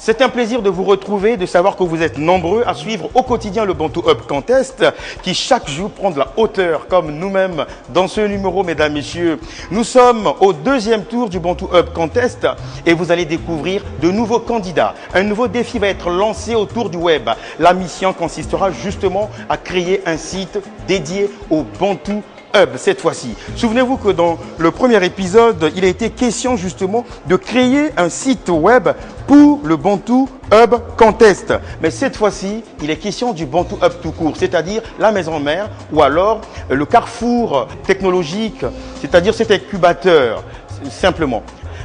C'est un plaisir de vous retrouver, de savoir que vous êtes nombreux à suivre au quotidien le Bantu Hub Contest qui chaque jour prend de la hauteur comme nous-mêmes dans ce numéro, mesdames, messieurs. Nous sommes au deuxième tour du Bantu Hub Contest et vous allez découvrir de nouveaux candidats. Un nouveau défi va être lancé autour du web. La mission consistera justement à créer un site dédié au Bantu Hub cette fois-ci. Souvenez-vous que dans le premier épisode, il a été question justement de créer un site web pour le Bantu Hub Contest. Mais cette fois-ci, il est question du Bantu Hub tout court, c'est-à-dire la maison mère ou alors le carrefour technologique, c'est-à-dire cet incubateur, simplement.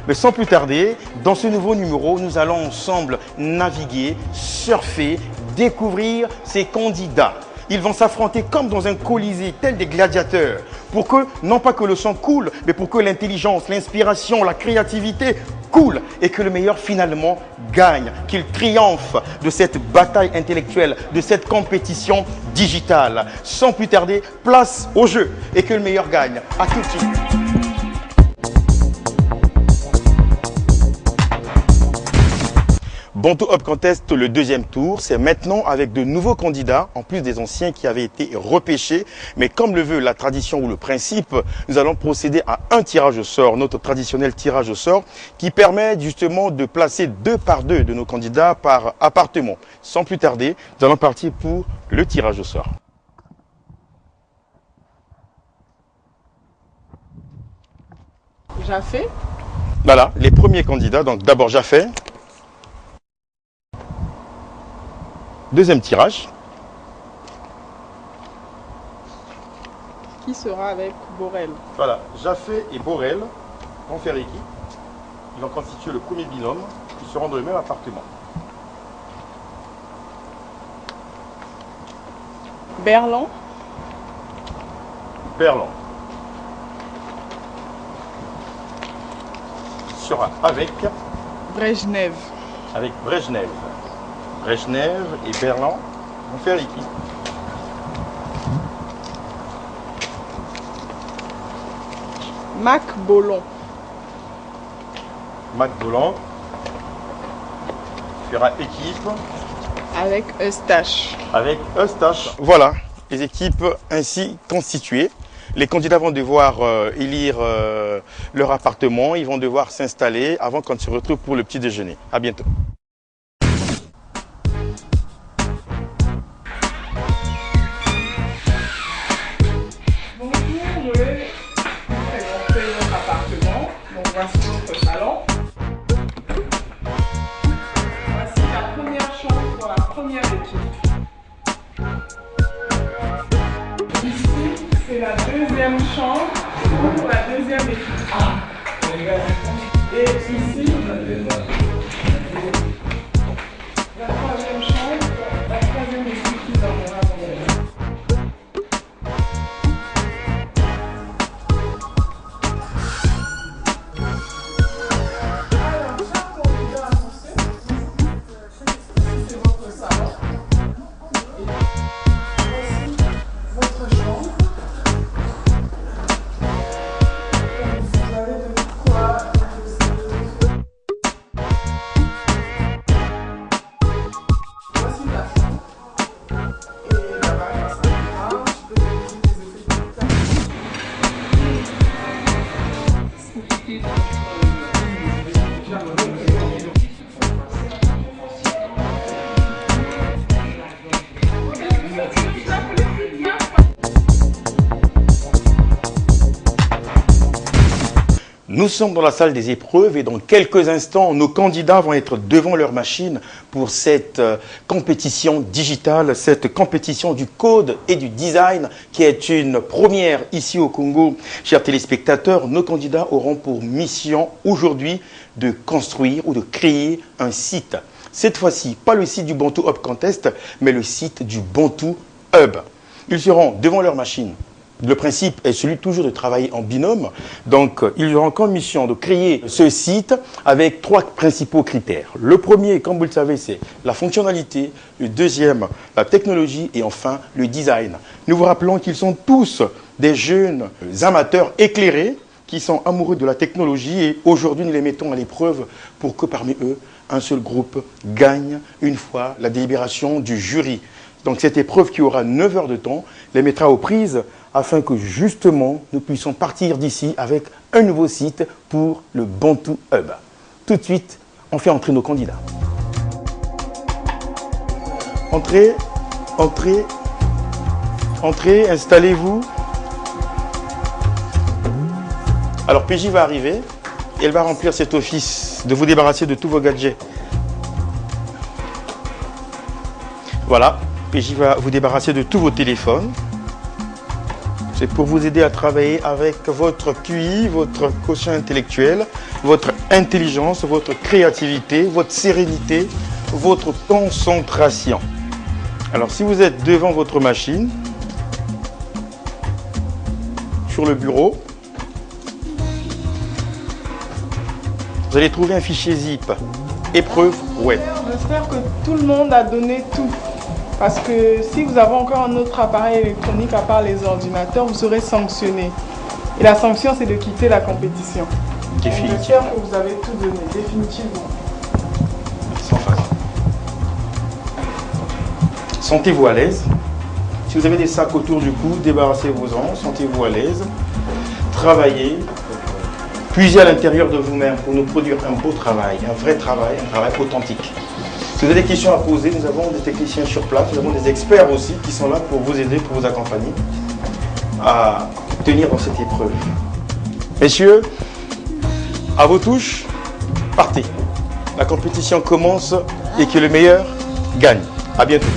Mais sans plus tarder, dans ce nouveau numéro, nous allons ensemble naviguer, surfer, découvrir ces candidats. Ils vont s'affronter comme dans un colisée, tels des gladiateurs, pour que, non pas que le sang coule, mais pour que l'intelligence, l'inspiration, la créativité coulent et que le meilleur finalement gagne, qu'il triomphe de cette bataille intellectuelle, de cette compétition digitale. Sans plus tarder, place au jeu et que le meilleur gagne. À tout de suite. Bantu Hub Contest, le deuxième tour, c'est maintenant avec de nouveaux candidats, en plus des anciens qui avaient été repêchés. Mais comme le veut la tradition ou le principe, nous allons procéder à un tirage au sort, notre traditionnel tirage au sort, qui permet justement de placer 2 par 2 de nos candidats par appartement. Sans plus tarder, nous allons partir pour le tirage au sort. Jafé. Voilà, les premiers candidats. Donc d'abord Jafé. Deuxième tirage. Qui sera avec Borel? Voilà, Jafé et Borel vont faire équipe. Ils vont constituer le premier binôme. Ils seront dans le même appartement. Berlan. Berlan sera avec Brejnev. Brejnev. Brejnev et Berlan vont faire équipe. Mac Bolon. Mac Bolon fera équipe avec Eustache. Voilà, les équipes ainsi constituées. Les candidats vont devoir élire leur appartement, ils vont devoir s'installer avant qu'on se retrouve pour le petit déjeuner. À bientôt. Voici notre salon. Voici la première chambre pour la première équipe. Ici, c'est la deuxième chambre pour la deuxième équipe. Et ici, la troisième chambre pour la troisième équipe qui dormira dans la maison. Nous sommes dans la salle des épreuves et dans quelques instants, nos candidats vont être devant leur machine pour cette compétition digitale, cette compétition du code et du design qui est une première ici au Congo. Chers téléspectateurs, nos candidats auront pour mission aujourd'hui de construire ou de créer un site. Cette fois-ci, pas le site du Bantu Hub Contest, mais le site du Bantu Hub. Ils seront devant leur machine. Le principe est celui toujours de travailler en binôme. Donc, ils auront comme mission de créer ce site avec 3 principaux critères. Le premier, comme vous le savez, c'est la fonctionnalité. Le deuxième, la technologie. Et enfin, le design. Nous vous rappelons qu'ils sont tous des jeunes amateurs éclairés qui sont amoureux de la technologie et aujourd'hui nous les mettons à l'épreuve pour que parmi eux, un seul groupe gagne une fois la délibération du jury. Donc cette épreuve qui aura 9 heures de temps les mettra aux prises afin que justement nous puissions partir d'ici avec un nouveau site pour le Bantu Hub. Tout de suite, on fait entrer nos candidats. Entrez, entrez, entrez, installez-vous. Alors PJ va arriver et elle va remplir cet office de vous débarrasser de tous vos gadgets. Voilà, PJ va vous débarrasser de tous vos téléphones. C'est pour vous aider à travailler avec votre QI, votre quotient intellectuel, votre intelligence, votre créativité, votre sérénité, votre concentration. Alors, si vous êtes devant votre machine, sur le bureau, vous allez trouver un fichier zip, épreuve web. J'espère que tout le monde a donné tout. Parce que si vous avez encore un autre appareil électronique à part les ordinateurs, vous serez sanctionné. Et la sanction, c'est de quitter la compétition. J'espère que vous avez tout donné, définitivement. Sans façon. Sentez-vous à l'aise. Si vous avez des sacs autour du cou, débarrassez-vous-en, sentez-vous à l'aise. Travaillez. Puisez à l'intérieur de vous-même pour nous produire un beau travail, un vrai travail, un travail authentique. Si vous avez des questions à poser, nous avons des techniciens sur place, nous avons des experts aussi qui sont là pour vous aider, pour vous accompagner à tenir dans cette épreuve. Messieurs, à vos touches, partez. La compétition commence et que le meilleur gagne. À bientôt.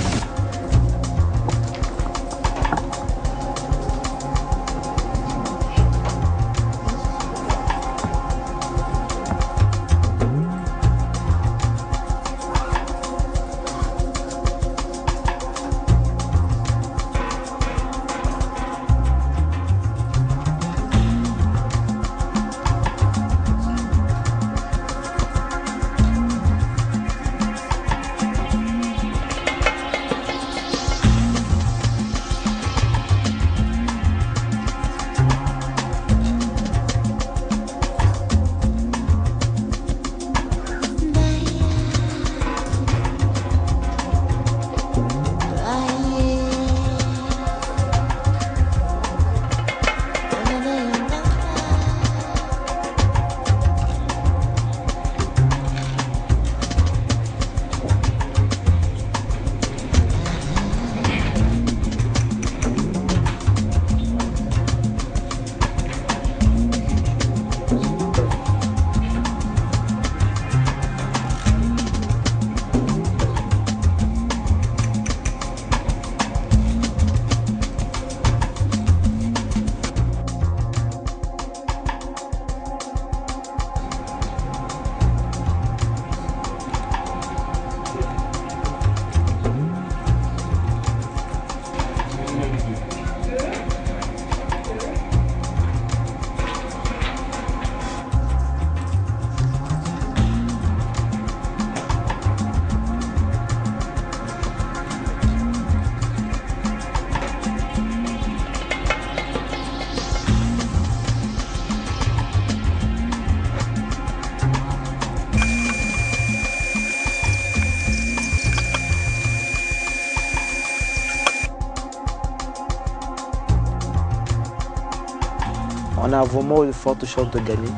On a vraiment de fortes chances de gagner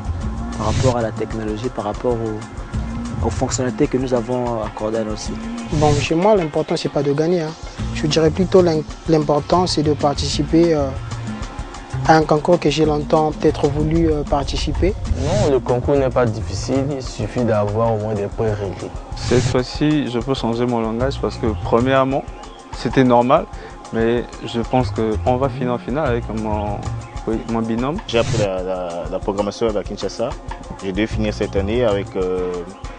par rapport à la technologie, par rapport aux fonctionnalités que nous avons accordées à nos sites. Bon, chez moi, l'important, c'est pas de gagner. Je dirais plutôt l'important, c'est de participer à un concours que j'ai longtemps peut-être voulu participer. Non, le concours n'est pas difficile, il suffit d'avoir au moins des points réglés. Cette fois-ci, je peux changer mon langage parce que premièrement, c'était normal, mais je pense qu'on va finir en finale avec mon binôme. J'ai appris la programmation à Kinshasa. J'ai dû finir cette année avec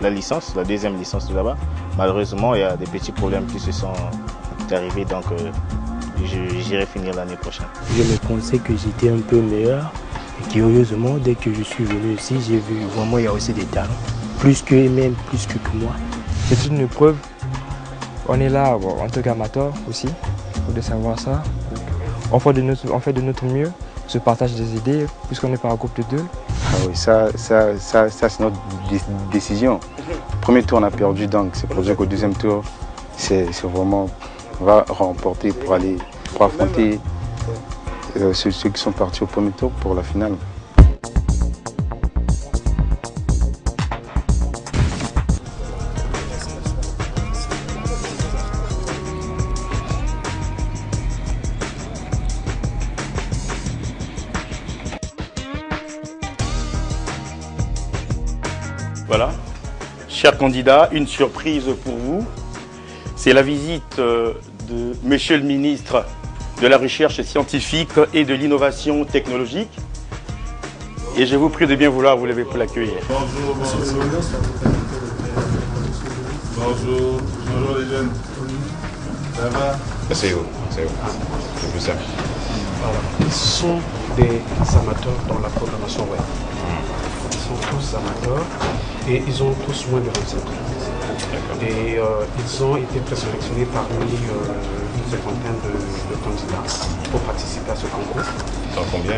la licence, la deuxième licence là-bas. Malheureusement, il y a des petits problèmes qui se sont arrivés, donc j'irai finir l'année prochaine. Je me pensais que j'étais un peu meilleur. Et curieusement, dès que je suis venu ici, j'ai vu vraiment il y a aussi des talents. Plus qu'eux, même plus que moi. C'est une épreuve. On est là en tant qu'amateur aussi, il faut savoir ça. On fait de notre mieux se partagent des idées, puisqu'on n'est pas un groupe de 2. Ah oui, ça c'est notre décision. Premier tour, on a perdu, donc c'est pour dire qu'au deuxième tour, c'est vraiment, on va remporter pour affronter ceux qui sont partis au premier tour pour la finale. Voilà, chers candidats, une surprise pour vous. C'est la visite de Monsieur le ministre de la Recherche scientifique et de l'innovation technologique. Et je vous prie de bien vouloir vous lever pour l'accueillir. Bonjour, bonjour. Bonjour, bonjour les jeunes. Ça va? C'est où? C'est plus simple. Voilà. Ils sont des amateurs dans la programmation web. Ils sont tous amateurs et ils ont tous moins de 25 ans. Et ils ont été présélectionnés parmi une cinquantaine de candidats pour participer à ce concours. Dans combien?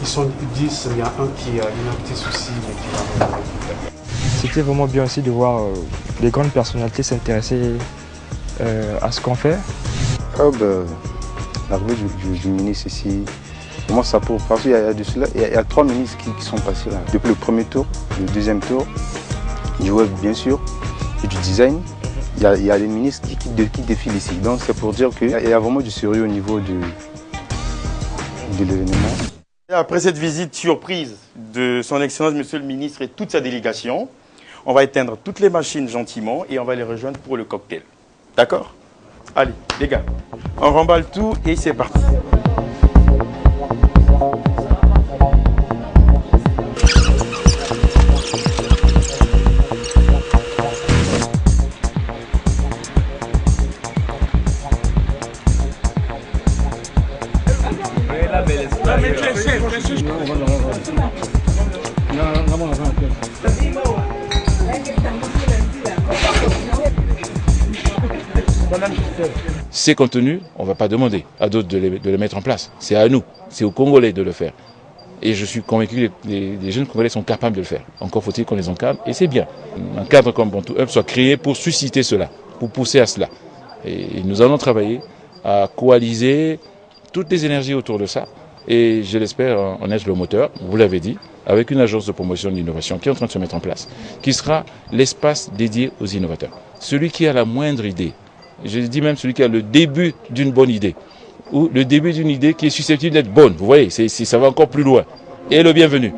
Ils sont 10, il y a un qui a un petit souci mais qui va. C'était vraiment bien aussi de voir les grandes personnalités s'intéresser à ce qu'on fait. L'arrivée du ministre ici, comment ça pour parce qu'il y a 3 ministres qui sont passés là. Depuis le premier tour, le deuxième tour, du web bien sûr, et du design. Il y a des ministres qui défilent ici. Donc c'est pour dire qu'il y a vraiment du sérieux au niveau de l'événement. Après cette visite surprise de son Excellence Monsieur le ministre et toute sa délégation, on va éteindre toutes les machines gentiment et on va les rejoindre pour le cocktail. D'accord? Allez, les gars, on remballe tout et c'est parti. Ces contenus, on ne va pas demander à d'autres de les mettre en place. C'est à nous, c'est aux Congolais de le faire. Et je suis convaincu que les jeunes Congolais sont capables de le faire. Encore faut-il qu'on les encadre, et c'est bien. Un cadre comme Bantu Hub soit créé pour susciter cela, pour pousser à cela. Et nous allons travailler à coaliser toutes les énergies autour de ça. Et je l'espère en être le moteur, vous l'avez dit, avec une agence de promotion de l'innovation qui est en train de se mettre en place, qui sera l'espace dédié aux innovateurs. Celui qui a la moindre idée, je dis même celui qui a le début d'une bonne idée, ou le début d'une idée qui est susceptible d'être bonne, vous voyez, ça va encore plus loin, et le bienvenu.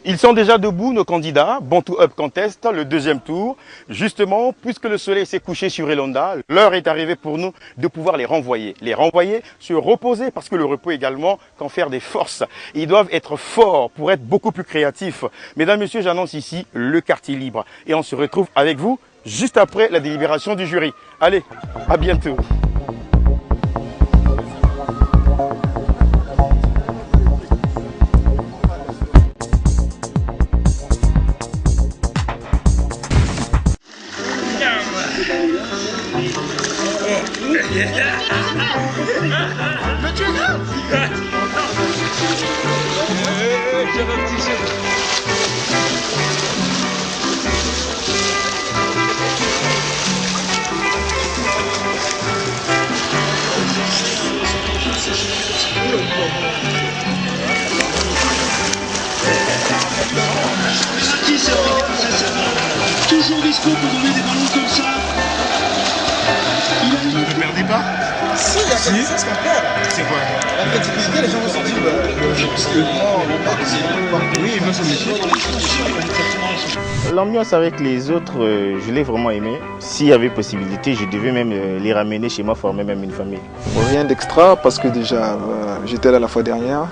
Ils sont déjà debout, nos candidats, Bantu Hub Contest, le deuxième tour. Justement, puisque le soleil s'est couché sur Elonda, l'heure est arrivée pour nous de pouvoir les renvoyer. Les renvoyer, se reposer, parce que le repos également confère des forces. Ils doivent être forts pour être beaucoup plus créatifs. Mesdames, Messieurs, j'annonce ici le quartier libre. Et on se retrouve avec vous juste après la délibération du jury. Allez, à bientôt. toujours dispo pour donner des ballons comme ça. Vous ne perdez pas? Si, il y a quelque chose qu'on perd. C'est quoi? La crédibilité, les gens vont sentir oui, moi ça me L'ambiance avec les autres, je l'ai vraiment aimé. S'il y avait possibilité, je devais même les ramener chez moi, former même une famille. Rien d'extra parce que déjà j'étais là la fois dernière,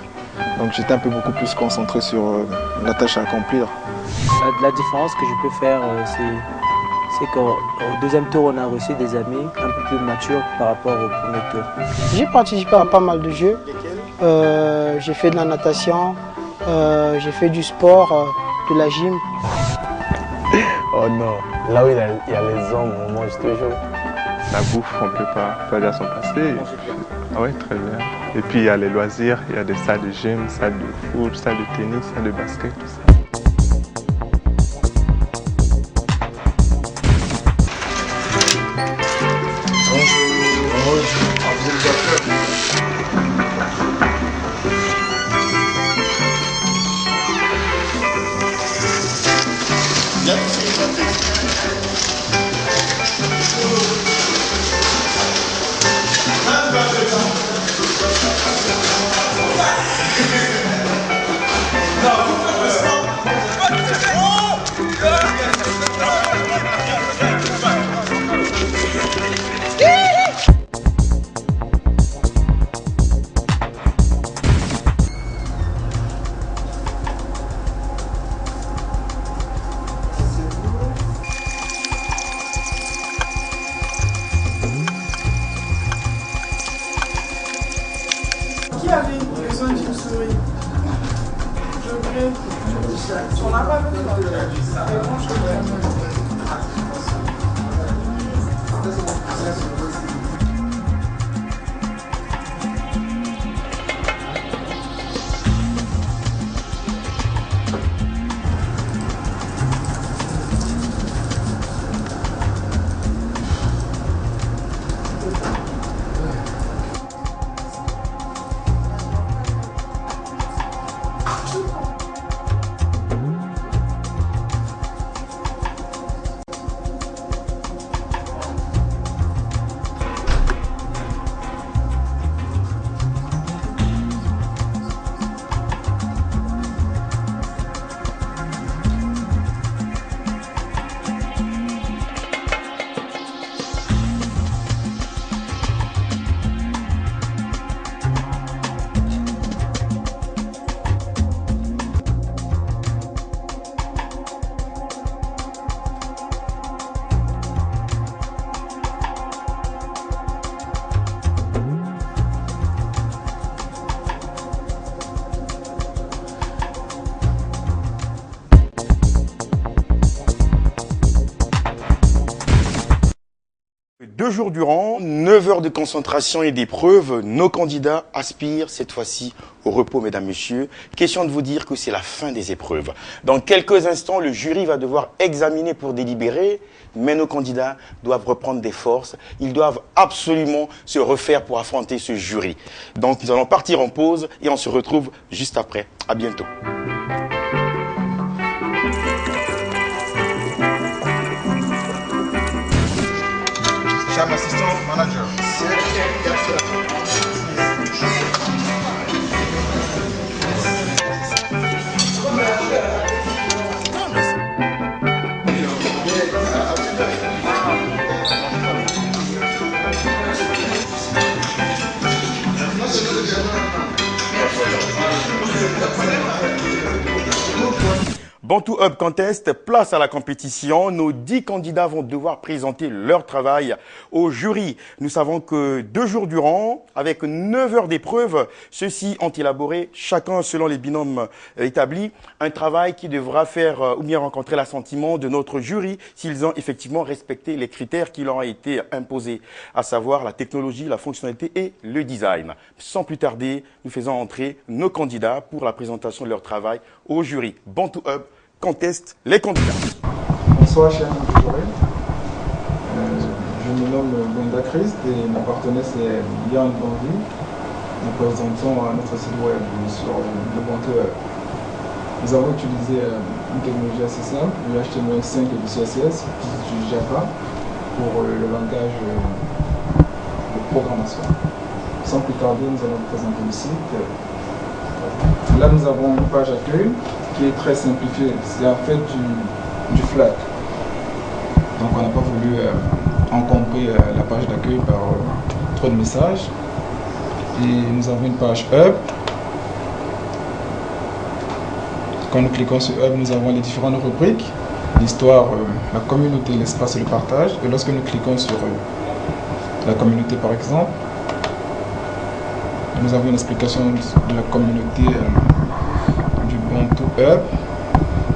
donc j'étais un peu beaucoup plus concentré sur la tâche à accomplir. La différence que je peux faire, c'est qu'au deuxième tour, on a reçu des amis un peu plus matures par rapport au premier tour. J'ai participé à pas mal de jeux. J'ai fait de la natation, j'ai fait du sport, de la gym. Oh non, là où il y a les hommes, on mange toujours. La bouffe, on ne peut pas dire son passé. Ah ouais, très bien. Et puis il y a les loisirs, il y a des salles de gym, salles de foot, salles de tennis, salles de basket, tout ça. Qui avait besoin d'une souris? Je regrette. On n'a pas besoin. Deux jours durant, 9 heures de concentration et d'épreuve, nos candidats aspirent cette fois-ci au repos, mesdames, messieurs. Question de vous dire que c'est la fin des épreuves. Dans quelques instants, le jury va devoir examiner pour délibérer, mais nos candidats doivent reprendre des forces. Ils doivent absolument se refaire pour affronter ce jury. Donc nous allons partir en pause et on se retrouve juste après. À bientôt. Cham assistant manager. Bantu Hub Contest, place à la compétition. Nos 10 candidats vont devoir présenter leur travail au jury. Nous savons que 2 jours durant, avec 9 heures d'épreuve, ceux-ci ont élaboré, chacun selon les binômes établis, un travail qui devra faire ou bien rencontrer l'assentiment de notre jury s'ils ont effectivement respecté les critères qui leur ont été imposés, à savoir la technologie, la fonctionnalité et le design. Sans plus tarder, nous faisons entrer nos candidats pour la présentation de leur travail au jury. Bantu Hub Contest, les candidats. Bonsoir, chers auditeurs. Je me nomme Benda Christ et mon partenaire c'est Yann Bandy. Nous présentons notre site web sur le Bantu Hub. Nous avons utilisé une technologie assez simple, le HTML5 et le CSS, du Java, pour le langage de programmation. Sans plus tarder, nous allons vous présenter le site. Là, nous avons une page accueil qui est très simplifiée. C'est en fait du flat. Donc, on n'a pas voulu encombrer la page d'accueil par trop de messages. Et nous avons une page Hub. Quand nous cliquons sur Hub, nous avons les différentes rubriques. L'histoire, la communauté, l'espace et le partage. Et lorsque nous cliquons sur la communauté, par exemple, nous avons une explication de la communauté du Ubuntu Hub.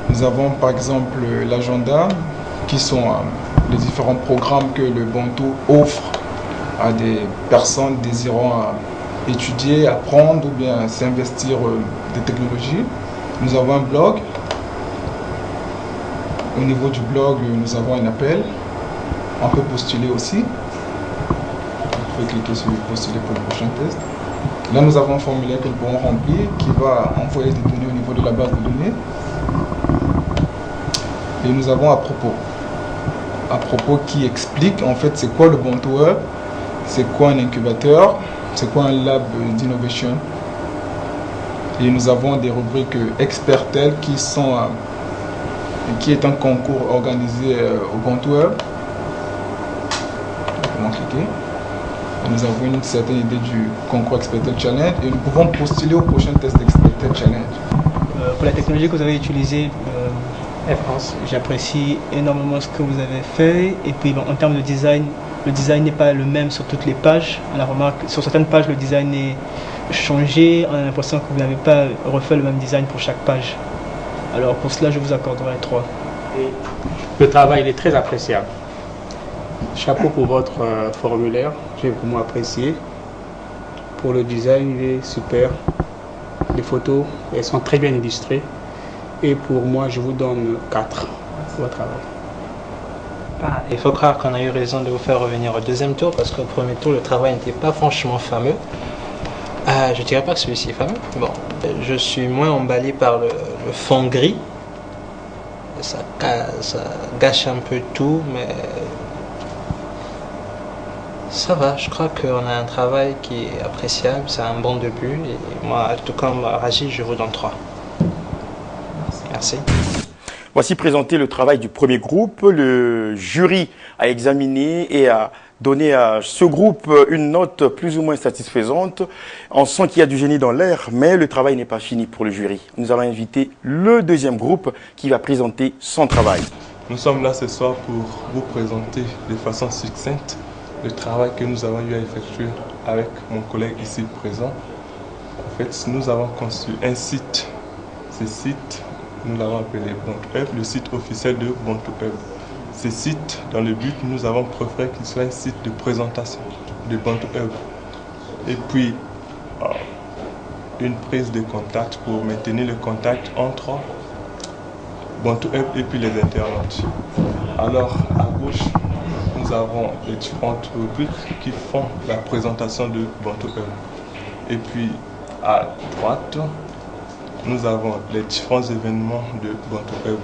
Nous avons par exemple l'agenda, qui sont les différents programmes que le Ubuntu offre à des personnes désirant étudier, apprendre ou bien s'investir des technologies. Nous avons un blog. Au niveau du blog, nous avons un appel. On peut postuler aussi. Vous pouvez cliquer sur postuler pour le prochain test. Là, nous avons un formulaire que nous pourrons remplir qui va envoyer des données au niveau de la base de données. Et nous avons à propos qui explique en fait c'est quoi le Ubuntu Hub, c'est quoi un incubateur, c'est quoi un lab d'innovation. Et nous avons des rubriques expertelles qui est un concours organisé au Ubuntu Hub. Comment cliquer. Et nous avons une certaine idée du concours Expertel Challenge et nous pouvons postuler au prochain test Expertel Challenge. Pour la technologie que vous avez utilisée, France, j'apprécie énormément ce que vous avez fait. Et puis en termes de design, le design n'est pas le même sur toutes les pages. On a remarqué sur certaines pages le design est changé. On a l'impression que vous n'avez pas refait le même design pour chaque page. Alors pour cela, je vous accorderai 3. Et le travail il est très appréciable. Chapeau pour votre formulaire, j'ai vraiment apprécié. Pour le design, il est super. Les photos, elles sont très bien illustrées. Et pour moi, je vous donne 4 pour votre travail. Il faut croire qu'on a eu raison de vous faire revenir au deuxième tour parce qu'au premier tour, le travail n'était pas franchement fameux. Je ne dirais pas que celui-ci est fameux. Bon, je suis moins emballé par le fond gris. Ça gâche un peu tout, mais ça va. Je crois qu'on a un travail qui est appréciable. C'est un bon début. Et moi, tout comme Raji, je vous donne 3. Merci. Voici présenté le travail du premier groupe. Le jury a examiné et a donné à ce groupe une note plus ou moins satisfaisante. On sent qu'il y a du génie dans l'air, mais le travail n'est pas fini pour le jury. Nous allons inviter le deuxième groupe qui va présenter son travail. Nous sommes là ce soir pour vous présenter de façon succincte le travail que nous avons eu à effectuer avec mon collègue ici présent. En fait, nous avons conçu un site. Ce site, nous l'avons appelé Ubuntu Hub, le site officiel de Ubuntu Hub. Ce site, dans le but, nous avons préféré qu'il soit un site de présentation de Ubuntu Hub. Et puis, une prise de contact pour maintenir le contact entre Ubuntu Hub et puis les internautes. Alors, à gauche, nous avons les différentes rubriques qui font la présentation de Ubuntu Hub. Et puis, à droite, nous avons les différents événements de Ubuntu Hub.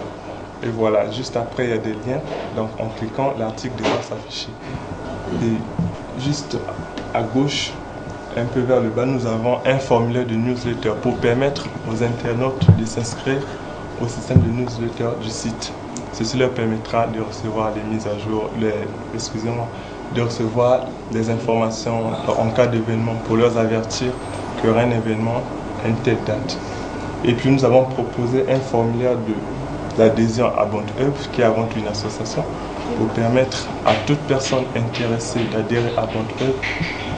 Et voilà, juste après, il y a des liens. Donc, en cliquant, l'article devra s'afficher. Et juste à gauche, un peu vers le bas, nous avons un formulaire de newsletter pour permettre aux internautes de s'inscrire au système de newsletter du site. Ceci leur permettra de recevoir les mises à jour, de recevoir des informations en cas d'événement pour leur avertir qu'il y aura un événement à une telle date. Et puis nous avons proposé un formulaire d'adhésion à Ubuntu Hub, qui est avant tout une association, pour permettre à toute personne intéressée d'adhérer à Ubuntu Hub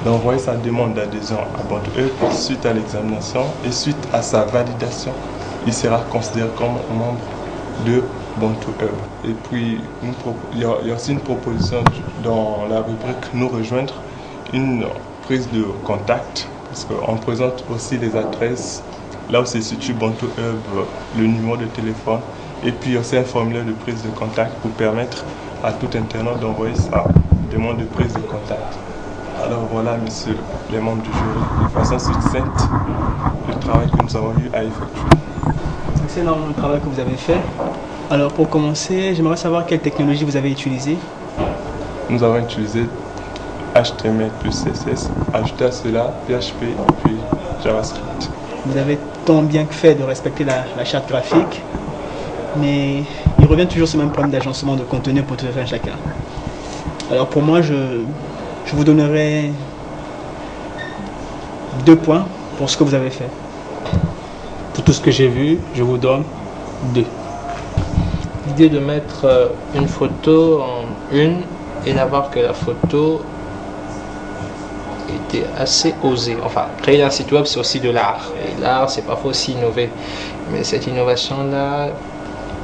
d'envoyer sa demande d'adhésion à Ubuntu Hub suite à l'examination et suite à sa validation. Il sera considéré comme membre de Ubuntu Hub. Et puis, il y a aussi une proposition dans la rubrique Nous rejoindre, une prise de contact, parce qu'on présente aussi les adresses, là où se situe Ubuntu Hub, le numéro de téléphone, et puis aussi un formulaire de prise de contact pour permettre à tout internaute d'envoyer sa demande de prise de contact. Alors voilà, messieurs les membres du jury, de façon succincte, le travail que nous avons eu à effectuer. C'est énormément le travail que vous avez fait. Alors pour commencer, j'aimerais savoir quelle technologie vous avez utilisée. Nous avons utilisé HTML plus CSS, ajouté à cela PHP et puis JavaScript. Vous avez tant bien que fait de respecter la charte graphique, mais il revient toujours ce même problème d'agencement de contenu pour tout à fait chacun. Alors pour moi, je vous donnerai 2 points pour ce que vous avez fait. Pour tout ce que j'ai vu, je vous donne 2. L'idée de mettre une photo en une et d'avoir que la photo était assez osée. Enfin, créer un site web, c'est aussi de l'art. Et l'art, c'est parfois aussi innover. Mais cette innovation-là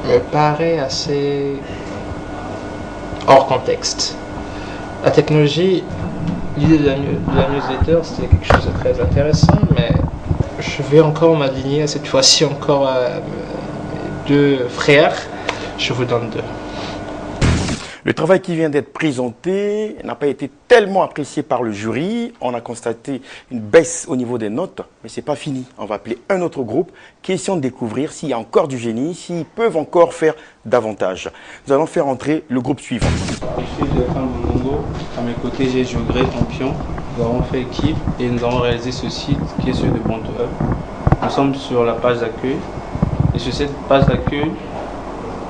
me paraît assez hors contexte. La technologie, l'idée de la newsletter, c'était quelque chose de très intéressant, mais je vais encore m'aligner cette fois-ci encore à mes 2 frères. Je vous donne 2. Le travail qui vient d'être présenté n'a pas été tellement apprécié par le jury. On a constaté une baisse au niveau des notes, mais ce n'est pas fini. On va appeler un autre groupe, question de découvrir s'il y a encore du génie, s'ils peuvent encore faire davantage. Nous allons faire entrer le groupe suivant. Je suis Delphin Bongongo. À mes côtés, j'ai Jogré Campion. Nous avons fait équipe et nous avons réalisé ce site qui est celui de Ubuntu Hub. Nous sommes sur la page d'accueil. Et sur cette page d'accueil,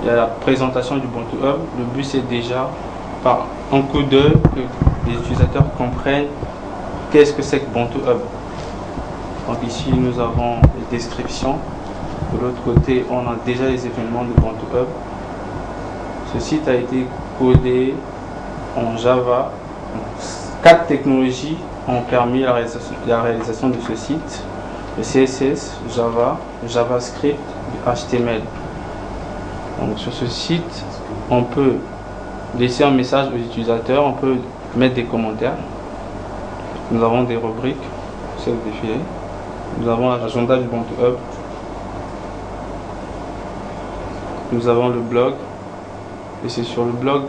il y a la présentation du Ubuntu Hub. Le but, c'est déjà, par un coup d'œil, que les utilisateurs comprennent qu'est-ce que c'est que Ubuntu Hub. Donc ici, nous avons les descriptions. De l'autre côté, on a déjà les événements de Ubuntu Hub. Ce site a été codé en Java. 4 technologies ont permis la réalisation de ce site. Le CSS, Java, JavaScript, HTML. Donc sur ce site, on peut laisser un message aux utilisateurs, on peut mettre des commentaires. Nous avons des rubriques, c'est le défilé. Nous avons l'agenda du Ubuntu Hub. Nous avons le blog. Et c'est sur le blog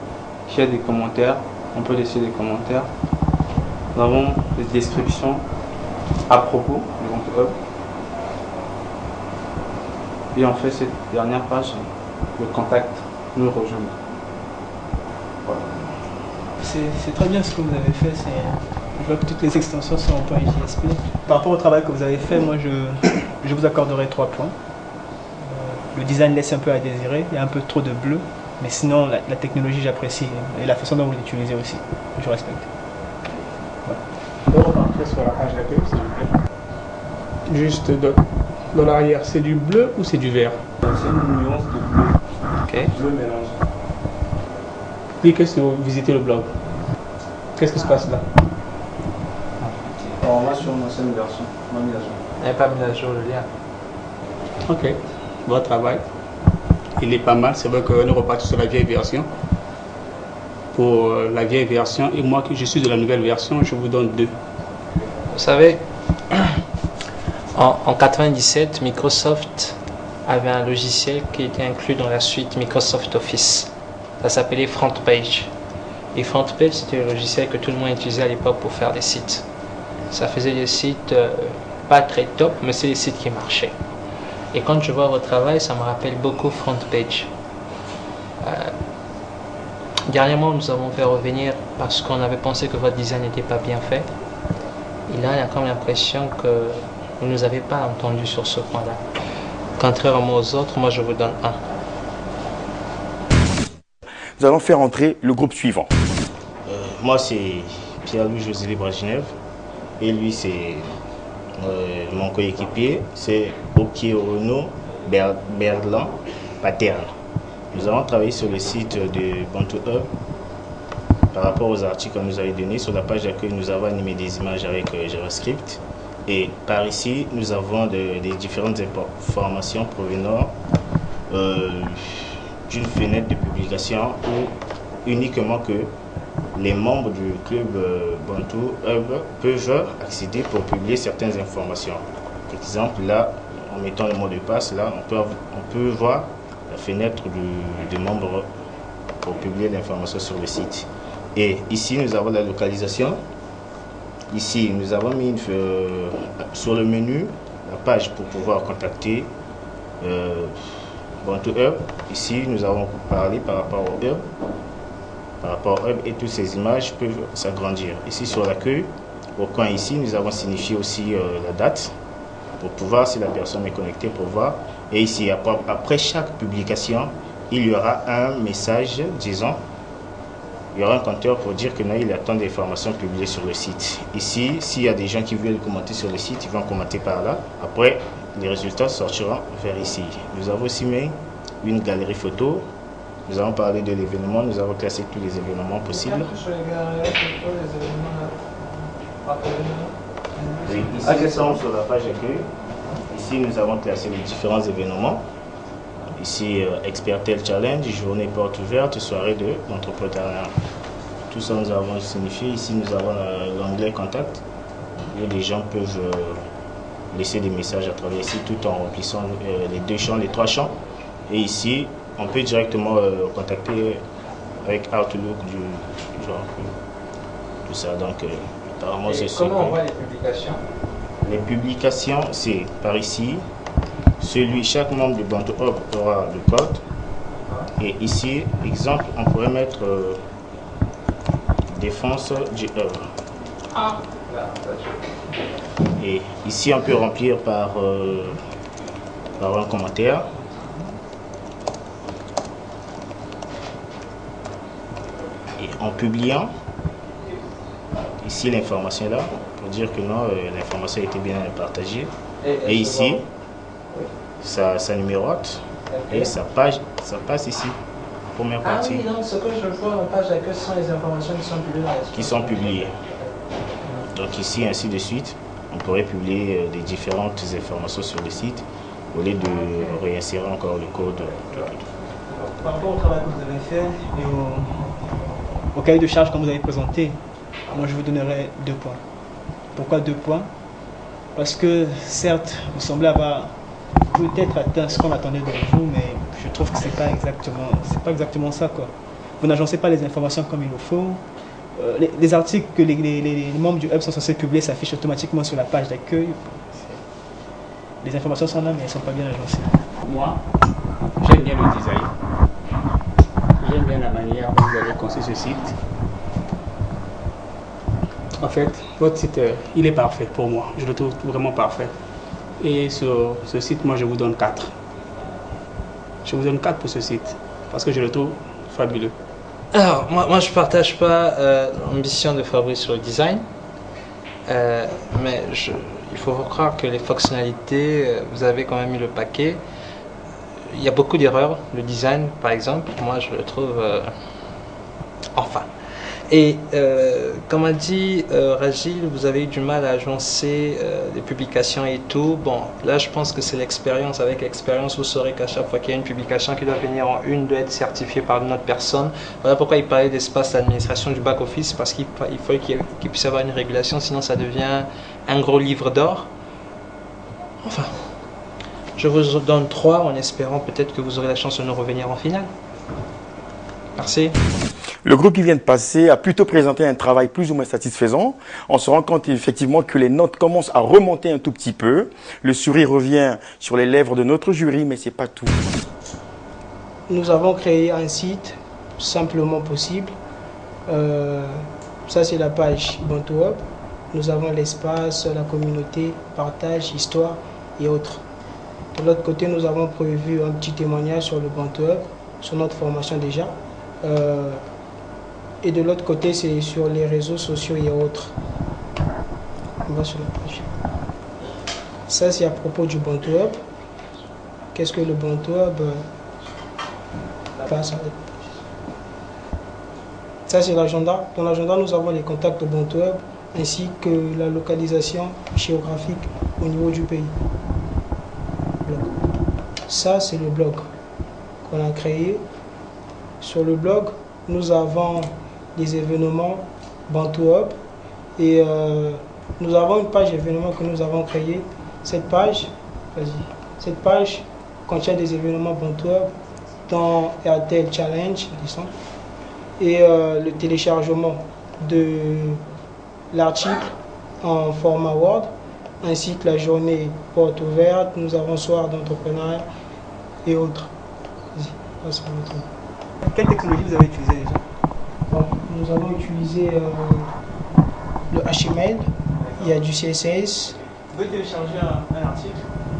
qu'il y a des commentaires. On peut laisser des commentaires. Nous avons des descriptions à propos du Ubuntu Hub. Et on fait cette dernière page, le contact, nous rejoindre. Voilà. C'est très bien ce que vous avez fait. Je vois que toutes les extensions sont en point JSP. Par rapport au travail que vous avez fait, moi je vous accorderai 3 points. Le design laisse un peu à désirer, il y a un peu trop de bleu, mais sinon la technologie j'apprécie et la façon dont vous l'utilisez aussi, je respecte. Voilà. On va rentrer sur la page d'accueil, s'il vous plaît. Juste dans l'arrière, c'est du bleu ou c'est du vert? C'est une nuance de bleu. Ok. Bleu mélange. Puis qu'est-ce que vous visitez le blog? Qu'est-ce qui se passe là? On va sur une ancienne version, on a mis à jour. Il n'y a pas mis à jour le lien. Ok, bon travail. Il est pas mal, c'est vrai qu'on est reparti sur la vieille version. Pour la vieille version, et moi qui je suis de la nouvelle version, je vous donne 2. Vous savez, en 1997, Microsoft avait un logiciel qui était inclus dans la suite Microsoft Office. Ça s'appelait FrontPage. Et FrontPage, c'était le logiciel que tout le monde utilisait à l'époque pour faire des sites. Ça faisait des sites pas très top, mais c'est des sites qui marchaient. Et quand je vois votre travail, ça me rappelle beaucoup FrontPage. Dernièrement, nous avons fait revenir parce qu'on avait pensé que votre design n'était pas bien fait. Et là, il y a quand même l'impression que vous ne nous avez pas entendu sur ce point-là. Contrairement aux autres, moi je vous donne 1. Nous allons faire entrer le groupe suivant. Moi, c'est Pierre-Louis José Brajnev. Et lui, c'est mon coéquipier. C'est Okierono Berlan Paterne. Nous avons travaillé sur le site de Ubuntu Hub. Par rapport aux articles qu'on nous avait donnés, sur la page d'accueil, nous avons animé des images avec JavaScript. Et par ici, nous avons des différentes informations provenant d'une fenêtre de publication où uniquement que les membres du club Ubuntu Hub peuvent accéder pour publier certaines informations. Par exemple, là, en mettant le mot de passe, là, on peut voir la fenêtre des membres pour publier l'information sur le site. Et ici, nous avons la localisation. Ici, nous avons mis sur le menu la page pour pouvoir contacter Bantu Hub, ici nous avons parlé par rapport au Hub. Par rapport au Hub et toutes ces images peuvent s'agrandir. Ici sur l'accueil, au coin ici, nous avons signifié aussi la date pour pouvoir, si la personne est connectée, pour voir. Et ici, après chaque publication, il y aura un message disant, il y aura un compteur pour dire que non, il attend des informations publiées sur le site. Ici, s'il y a des gens qui veulent commenter sur le site, ils vont commenter par là. Après, les résultats sortiront vers ici. Nous avons aussi mis une galerie photo. Nous avons parlé de l'événement, nous avons classé tous les événements possibles. Oui, ici nous sommes sur la page accueil. Ici nous avons classé les différents événements. Ici Expertel Challenge, journée porte ouverte, soirée de l'entrepreneuriat. Tout ça nous avons signifié. Ici nous avons l'onglet contact où les gens peuvent laisser des messages à travers ici tout en remplissant les deux champs, les trois champs. Et ici on peut directement contacter avec Outlook du genre tout ça. Donc apparemment c'est ça. Comment on voit les publications? Les publications, c'est par ici. Chaque membre du Bantu Hub aura le code. Et ici, exemple, on pourrait mettre défense du Hub. Et ici, on peut remplir par un commentaire. Et en publiant, ici l'information est là, pour dire que non, l'information a été bien partagée. Et ici, ça numérote et ça passe ici, première partie. Ah oui, donc ce que je vois en page d'accueil, ce sont les informations qui sont publiées. Donc ici, ainsi de suite, on pourrait publier des différentes informations sur le site au lieu de réinsérer encore le code. Par rapport au travail que vous avez fait et au cahier de charge que vous avez présenté, moi je vous donnerai 2 points. Pourquoi 2 points? Parce que certes, vous semblez avoir peut-être atteint ce qu'on attendait de vous, mais je trouve que c'est pas exactement ça, quoi. Vous n'agencez pas les informations comme il le faut. Les articles que les membres du Hub sont censés publier s'affichent automatiquement sur la page d'accueil. Les informations sont là, mais elles ne sont pas bien agencées. Moi, j'aime bien le design. J'aime bien la manière dont vous avez conçu ce site. En fait, votre site, il est parfait pour moi. Je le trouve vraiment parfait. Et sur ce site, moi, je vous donne 4. Je vous donne 4 pour ce site, parce que je le trouve fabuleux. Alors, moi je ne partage pas l'ambition de Fabrice sur le design, mais il faut croire que les fonctionnalités, vous avez quand même mis le paquet. Il y a beaucoup d'erreurs. Le design, par exemple, moi je le trouve enfin. Et comme a dit Ragil, vous avez eu du mal à agencer des publications et tout. Bon, là je pense que c'est l'expérience. Avec l'expérience, vous saurez qu'à chaque fois qu'il y a une publication qui doit venir en une, doit être certifiée par une autre personne. Voilà pourquoi il parlait d'espace d'administration du back-office, parce qu'il faut qu'il puisse y avoir une régulation, sinon ça devient un gros livre d'or. Enfin, je vous donne 3 en espérant peut-être que vous aurez la chance de nous revenir en finale. Merci. Le groupe qui vient de passer a plutôt présenté un travail plus ou moins satisfaisant. On se rend compte effectivement que les notes commencent à remonter un tout petit peu. Le sourire revient sur les lèvres de notre jury, mais c'est pas tout. Nous avons créé un site simplement possible. Ça c'est la page Bantu Hub. Nous avons l'espace, la communauté, partage, histoire et autres. De l'autre côté, nous avons prévu un petit témoignage sur le Bantu Hub, sur notre formation déjà. Et de l'autre côté, c'est sur les réseaux sociaux et autres. On va sur la page. Ça, c'est à propos du Bantu Hub. Qu'est-ce que le Bantu Hub? Ça, c'est l'agenda. Dans l'agenda, nous avons les contacts au Bantu Hub ainsi que la localisation géographique au niveau du pays. Ça, c'est le blog qu'on a créé. Sur le blog, nous avons des événements Bantu Hub et nous avons une page événements que nous avons créée. Cette page contient des événements Bantu Hub dans RTL Challenge et le téléchargement de l'article en format Word ainsi que la journée porte ouverte. Nous avons soir d'entrepreneuriat et autres. Vas-y, passe par le truc. Quelle technologie vous avez utilisée déjà? Donc, nous avons utilisé le HTML, il y a du CSS. Vous pouvez télécharger un article?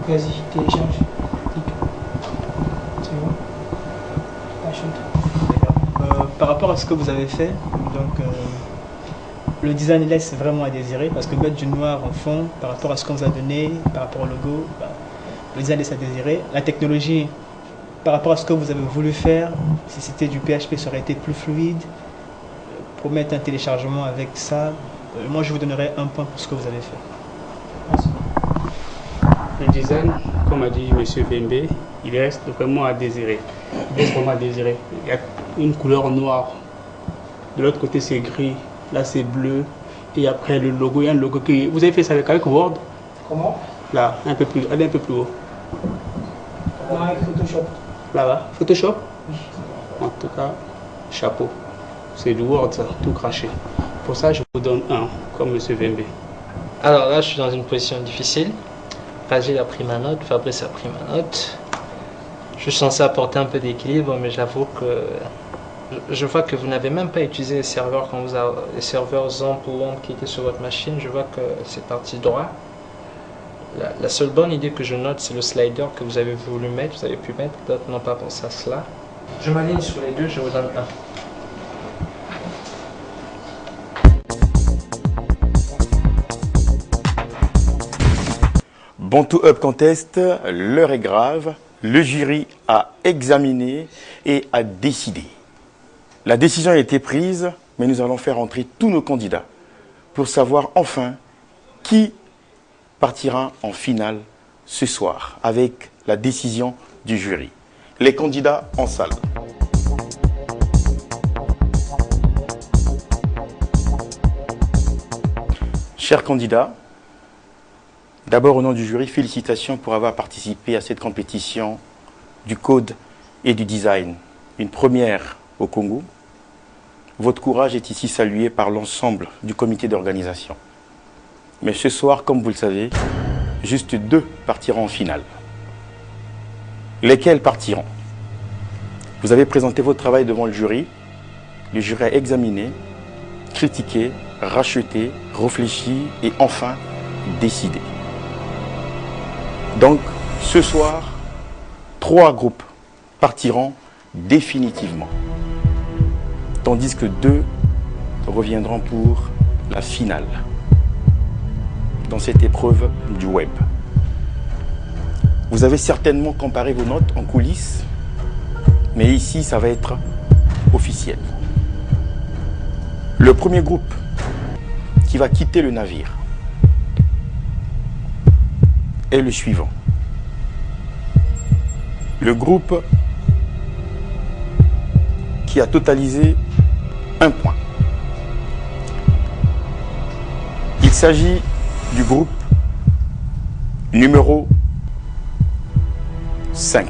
Vas-y, télécharge. C'est bon. Par rapport à ce que vous avez fait, donc, le design laisse vraiment à désirer parce que mettre du noir en fond par rapport à ce qu'on vous a donné, par rapport au logo, le design laisse à désirer. La technologie, par rapport à ce que vous avez voulu faire, si c'était du PHP, ça aurait été plus fluide. Pour mettre un téléchargement avec ça, moi je vous donnerais un point pour ce que vous avez fait. Le design, comme a dit M. Vembe, il reste vraiment à désirer. Il reste vraiment à désirer. Il y a une couleur noire. De l'autre côté, c'est gris. Là, c'est bleu. Et après, le logo, il y a un logo qui... Vous avez fait ça avec Word? Comment? Là, un peu plus, allez un peu plus haut. Non, avec Photoshop. Là-bas, Photoshop? En tout cas, chapeau. C'est du Word, ça, tout craché. Pour ça, je vous donne 1, comme M. Vembe. Alors là, je suis dans une position difficile. Fagil a pris ma note, Fabrice a pris ma note. Je suis censé apporter un peu d'équilibre, mais j'avoue que je vois que vous n'avez même pas utilisé les serveurs quand vous avez les serveurs ZAMP ou WAMP qui étaient sur votre machine. Je vois que c'est parti droit. La seule bonne idée que je note, c'est le slider que vous avez voulu mettre, vous avez pu mettre, d'autres n'ont pas pensé à cela. Je m'aligne sur les deux, je vous donne 1. Bantu Hub Contest, l'heure est grave, le jury a examiné et a décidé. La décision a été prise, mais nous allons faire entrer tous nos candidats pour savoir enfin qui partira en finale ce soir avec la décision du jury. Les candidats en salle. Chers candidats, d'abord, au nom du jury, félicitations pour avoir participé à cette compétition du code et du design. Une première au Congo. Votre courage est ici salué par l'ensemble du comité d'organisation. Mais ce soir, comme vous le savez, juste 2 partiront en finale. Lesquels partiront? Vous avez présenté votre travail devant le jury. Le jury a examiné, critiqué, racheté, réfléchi et enfin décidé. Donc, ce soir, 3 groupes partiront définitivement, tandis que 2 reviendront pour la finale dans cette épreuve du web. Vous avez certainement comparé vos notes en coulisses, mais ici, ça va être officiel. Le premier groupe qui va quitter le navire est le suivant. Le groupe qui a totalisé 1 point. Il s'agit du groupe numéro 5.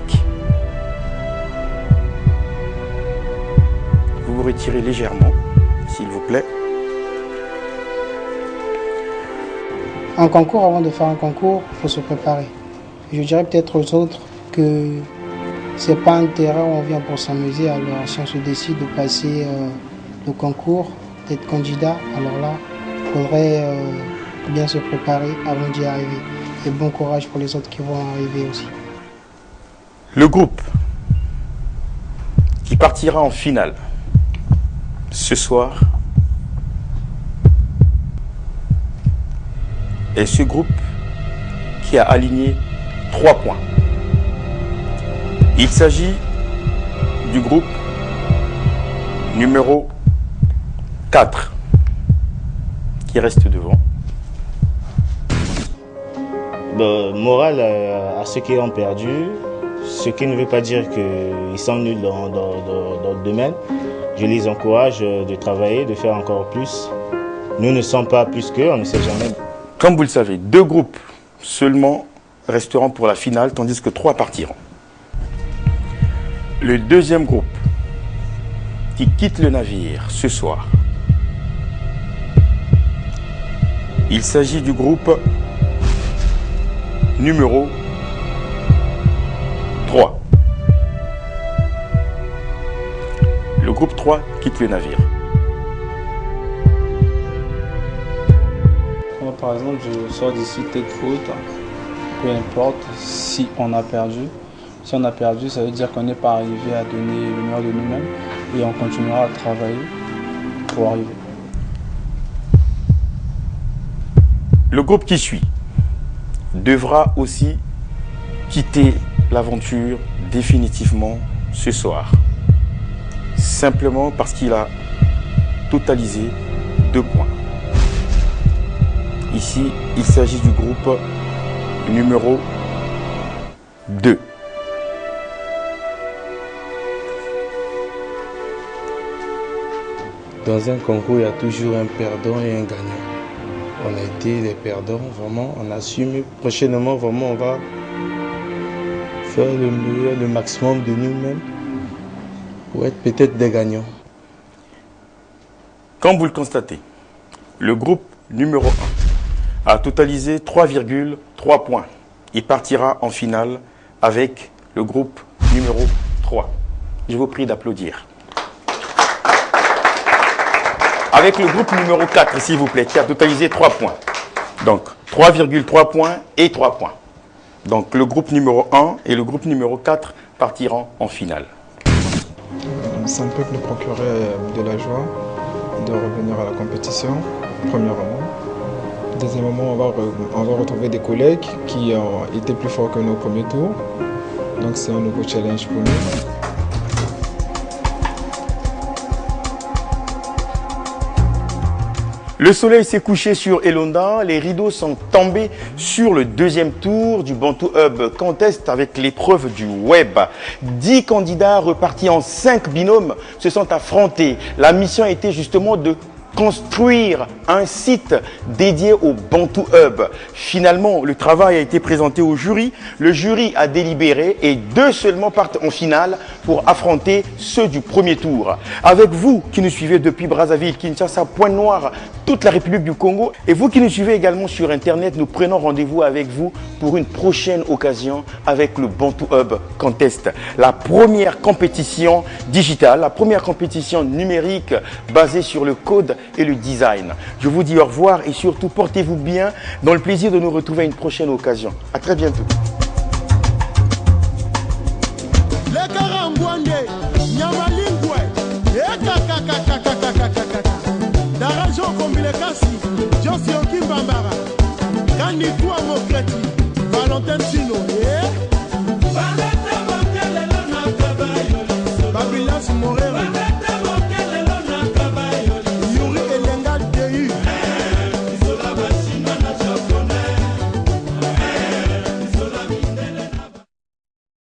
Vous vous retirez légèrement, s'il vous plaît. Un concours, avant de faire un concours, il faut se préparer. Je dirais peut-être aux autres que c'est pas un terrain où on vient pour s'amuser. Alors si on se décide de passer le concours, d'être candidat, alors là, il faudrait bien se préparer avant d'y arriver. Et bon courage pour les autres qui vont arriver aussi. Le groupe qui partira en finale ce soir est ce groupe qui a aligné 3 points. Il s'agit du groupe numéro 4 qui reste devant. Morale à ceux qui ont perdu, ce qui ne veut pas dire qu'ils sont nuls dans le domaine. Je les encourage de travailler, de faire encore plus. Nous ne sommes pas plus qu'eux, on ne sait jamais. Comme vous le savez, 2 groupes seulement resteront pour la finale, tandis que 3 partiront. Le deuxième groupe qui quitte le navire ce soir, il s'agit du groupe numéro 3. groupe 3 quitte le navire. Moi, par exemple, je sors d'ici tête haute, peu importe si on a perdu. Si on a perdu, ça veut dire qu'on n'est pas arrivé à donner le meilleur de nous-mêmes et on continuera à travailler pour arriver. Le groupe qui suit devra aussi quitter l'aventure définitivement ce soir. Simplement parce qu'il a totalisé 2 points. Ici, il s'agit du groupe numéro 2. Dans un concours, il y a toujours un perdant et un gagnant. On a été des perdants, vraiment, on assume. Prochainement, vraiment, on va faire le meilleur, le maximum de nous-mêmes pour être peut-être des gagnants. Comme vous le constatez, le groupe numéro 1 a totalisé 3,3 points. Il partira en finale avec le groupe numéro 3. Je vous prie d'applaudir. Avec le groupe numéro 4, s'il vous plaît, qui a totalisé 3 points. Donc, 3,3 points et 3 points. Donc, le groupe numéro 1 et le groupe numéro 4 partiront en finale. Ça ne peut que nous procurer de la joie de revenir à la compétition, premièrement. Deuxièmement, on va retrouver des collègues qui ont été plus forts que nous au premier tour. Donc, c'est un nouveau challenge pour nous. Le soleil s'est couché sur Elonda, les rideaux sont tombés sur le deuxième tour du Bantu Hub Contest avec l'épreuve du web. 10 candidats repartis en 5 binômes se sont affrontés. La mission était justement de construire un site dédié au Bantu Hub. Finalement, le travail a été présenté au jury. Le jury a délibéré et 2 seulement partent en finale pour affronter ceux du premier tour. Avec vous qui nous suivez depuis Brazzaville, Kinshasa, Pointe-Noire, toute la République du Congo, et vous qui nous suivez également sur Internet, nous prenons rendez-vous avec vous pour une prochaine occasion avec le Bantu Hub Contest. La première compétition digitale, la première compétition numérique basée sur le code et le design. Je vous dis au revoir et surtout portez-vous bien dans le plaisir de nous retrouver à une prochaine occasion. À très bientôt. Babilas Morero.